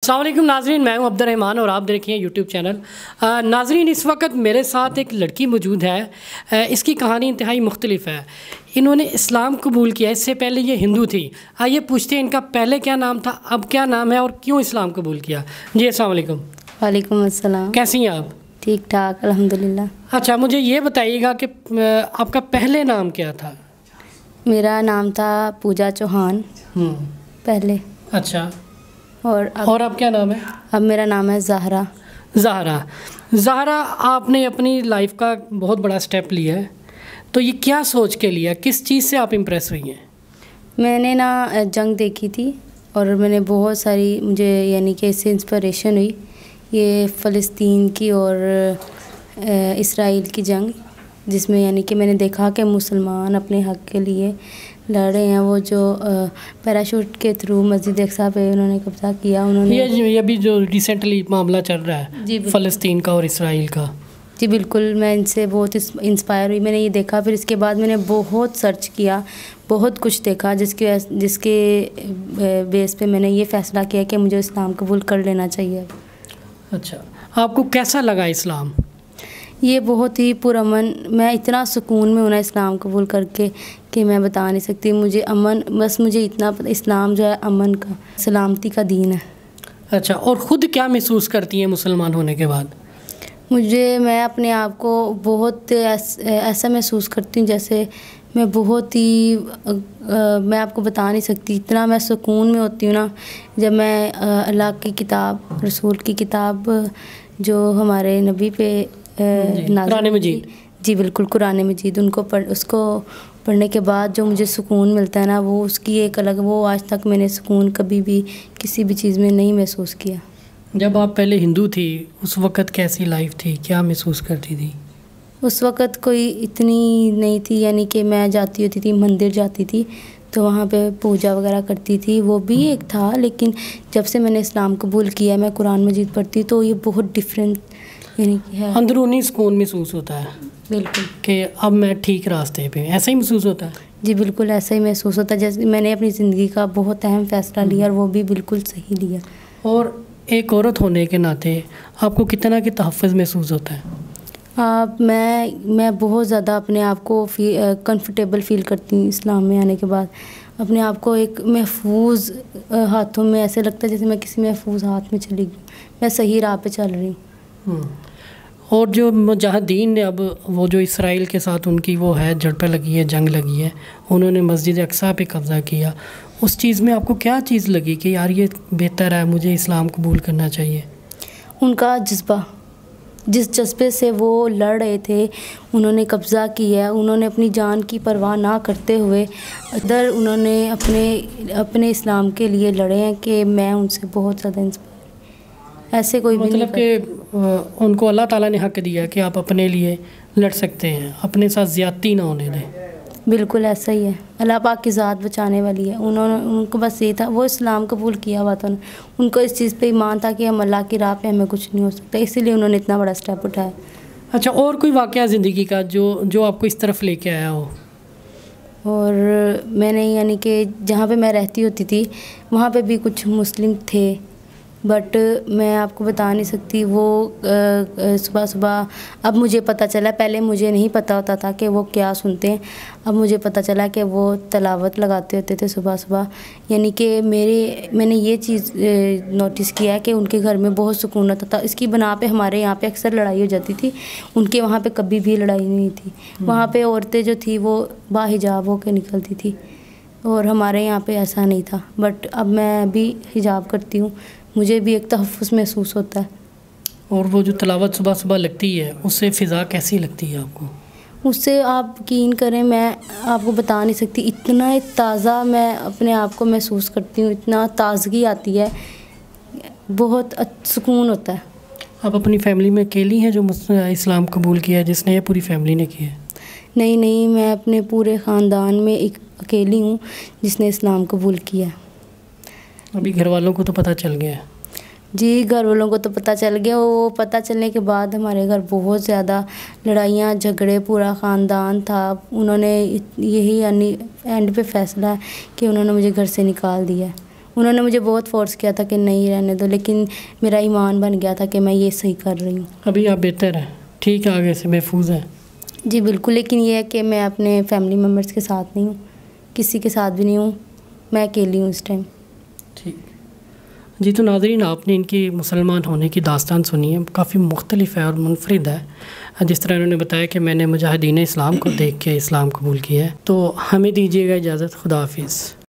अस्सलाम वालेकुम नाजरीन, मैं हूं अब्दुर्रहमान और आप देख रहे हैं यूट्यूब चैनल। नाजरीन, इस वक्त मेरे साथ एक लड़की मौजूद है। इसकी कहानी इंतहाई मुख्तलिफ है। इन्होंने इस्लाम कबूल किया, इससे पहले ये हिंदू थी। आइए पूछते हैं इनका पहले क्या नाम था, अब क्या नाम है और क्यों इस्लाम कबूल किया। जी अस्सलाम वालेकुम। वालेकुम अस्सलाम। कैसी हैं आप? ठीक ठाक अल्हम्दुलिल्लाह। अच्छा, मुझे ये बताइएगा कि आपका पहले नाम क्या था? मेरा नाम था पूजा चौहान पहले। अच्छा, और अब क्या नाम है? अब मेरा नाम है ज़हरा। ज़हरा, आपने अपनी लाइफ का बहुत बड़ा स्टेप लिया है, तो ये क्या सोच के लिया, किस चीज़ से आप इम्प्रेस हुई हैं? मैंने ना जंग देखी थी और मैंने बहुत सारी, मुझे यानी कि इससे इंस्पिरेशन हुई। ये फ़लस्तीन की और इसराइल की जंग, जिसमें यानी कि मैंने देखा कि मुसलमान अपने हक़ के लिए लड़ रहे हैं। वो जो पैराशूट के थ्रू मस्जिद अक्सा पे उन्होंने कब्ज़ा किया, उन्होंने ये भी जो रिसेंटली मामला चल रहा है फ़लस्तीन का और इसराइल का। जी बिल्कुल, मैं इनसे बहुत इंस्पायर हुई। मैंने ये देखा, फिर इसके बाद मैंने बहुत सर्च किया, बहुत कुछ देखा, जिसके बेस पे मैंने ये फ़ैसला किया कि मुझे इस्लाम कबूल कर लेना चाहिए। अच्छा, आपको कैसा लगा इस्लाम? ये बहुत ही पुरअमन, मैं इतना सुकून में हूँ ना इस्लाम कबूल करके कि मैं बता नहीं सकती। मुझे अमन, बस मुझे इतना पता, इस्लाम जो है अमन का, सलामती का दीन है। अच्छा, और ख़ुद क्या महसूस करती हैं मुसलमान होने के बाद? मैं अपने आप को बहुत ऐसा महसूस करती हूँ जैसे मैं बहुत ही मैं आपको बता नहीं सकती, इतना मैं सुकून में होती हूँ ना जब मैं अल्लाह की किताब, रसूल की किताब जो हमारे नबी पे कुरान मजीद। जी बिल्कुल, कुरान मजीद, उसको पढ़ने के बाद जो मुझे सुकून मिलता है ना, वो उसकी एक अलग, वो आज तक मैंने सुकून कभी भी किसी भी चीज़ में नहीं महसूस किया। जब आप पहले हिंदू थी, उस वक़्त कैसी लाइफ थी, क्या महसूस करती थी? उस वक़्त कोई इतनी नहीं थी, यानी कि मैं जाती होती थी, मंदिर जाती थी तो वहाँ पे पूजा वगैरह करती थी, वो भी एक था। लेकिन जब से मैंने इस्लाम कबूल किया, मैं कुरान मजीद पढ़ती, तो ये बहुत डिफरेंट यानी कि है। अंदरूनी सुकून महसूस होता है बिल्कुल कि अब मैं ठीक रास्ते पे, ऐसा ही महसूस होता है? जी बिल्कुल, ऐसा ही महसूस होता है। जैसे मैंने अपनी ज़िंदगी का बहुत अहम फ़ैसला लिया और वो भी बिल्कुल सही लिया। और एक औरत होने के नाते आपको कितना कि तहफ़्फ़ुज़ महसूस होता है? मैं बहुत ज़्यादा अपने आप को कंफर्टेबल फ़ील करती हूँ इस्लाम में आने के बाद। अपने आप को एक महफूज हाथों में, ऐसे लगता है जैसे मैं किसी महफूज हाथ में चली गई, मैं सही राह पे चल रही हूँ। और जो मुजाहिदीन ने, अब वो जो इसराइल के साथ उनकी वो है झड़पें लगी है, जंग लगी है, उन्होंने मस्जिद अक्सा पे कब्ज़ा किया, उस चीज़ में आपको क्या चीज़ लगी कि यार ये बेहतर है, मुझे इस्लाम कबूल करना चाहिए? उनका जज्बा, जिस जज्बे से वो लड़ रहे थे, उन्होंने कब्ज़ा किया, उन्होंने अपनी जान की परवाह ना करते हुए इधर उन्होंने अपने इस्लाम के लिए लड़े हैं कि मैं उनसे बहुत ज़्यादा इंस्पायर। ऐसे कोई भी मतलब कि उनको अल्लाह ताला ने हक़ दिया कि आप अपने लिए लड़ सकते हैं, अपने साथ ज़्यादती ना होने दें। बिल्कुल ऐसा ही है, अल्लाह पाक की ज़ात बचाने वाली है। उनको बस ये था, वो इस्लाम कबूल किया हुआ था, उनको इस चीज़ पे ईमान था कि हम अल्लाह की राह पे हमें कुछ नहीं हो सकता, इसीलिए उन्होंने इतना बड़ा स्टेप उठाया। अच्छा, और कोई वाक़या ज़िंदगी का जो आपको इस तरफ लेके आया हो? और मैंने यानी कि जहाँ पे मैं रहती होती थी वहाँ पे भी कुछ मुस्लिम थे, बट मैं आपको बता नहीं सकती। वो सुबह सुबह, अब मुझे पता चला, पहले मुझे नहीं पता होता था कि वो क्या सुनते हैं, अब मुझे पता चला कि वो तलावत लगाते होते थे सुबह सुबह। यानी कि मैंने ये चीज़ नोटिस किया है कि उनके घर में बहुत सुकून होता था। इसकी बना पे हमारे यहाँ पे अक्सर लड़ाई हो जाती थी, उनके वहाँ पे कभी भी लड़ाई नहीं थी। वहाँ पे औरतें जो थी वो बाहिजाब होकर निकलती थी और हमारे यहाँ पे ऐसा नहीं था। बट अब मैं भी हिजाब करती हूँ, मुझे भी एक तहफ़्फ़ुज़ महसूस होता है। और वो जो तलावत सुबह सुबह लगती है, उससे फ़िज़ा कैसी लगती है आपको? उससे आप यकीन करें, मैं आपको बता नहीं सकती, इतना ताज़ा मैं अपने आप को महसूस करती हूँ, इतना ताज़गी आती है, बहुत सुकून होता है। आप अपनी फ़ैमिली में अकेली हैं जो इस्लाम कबूल किया है, जिसने ये पूरी फ़ैमिली ने किया है? नहीं, मैं अपने पूरे ख़ानदान में एक अकेली हूँ जिसने इस्लाम कबूल किया। अभी घर वालों को तो पता चल गया है? जी, घर वालों को तो पता चल गया। वो पता चलने के बाद हमारे घर बहुत ज़्यादा लड़ाइयाँ झगड़े, पूरा ख़ानदान था। उन्होंने यही यानी एंड पे फ़ैसला कि उन्होंने मुझे घर से निकाल दिया। انہوں نے مجھے بہت فورس کیا تھا کہ نہیں رہنے دو، لیکن میرا ایمان بن گیا تھا کہ میں یہ صحیح کر رہی ہوں. ابھی آپ بہتر ہیں، ٹھیک ہے، آگے سے محفوظ ہیں؟ جی بالکل، لیکن یہ ہے کہ میں اپنے فیملی ممبرس کے ساتھ نہیں ہوں، کسی کے ساتھ بھی نہیں ہوں، میں اکیلی ہوں اس ٹائم. ٹھیک جی. تو ناظرین، آپ نے ان کی مسلمان ہونے کی داستان سنی ہے، کافی مختلف ہے اور منفرد ہے. جس طرح انہوں نے بتایا کہ میں نے مجاہدین اسلام کو دیکھ کے اسلام قبول کیا ہے. تو ہمیں دیجیے گا اجازت، خدا حافظ.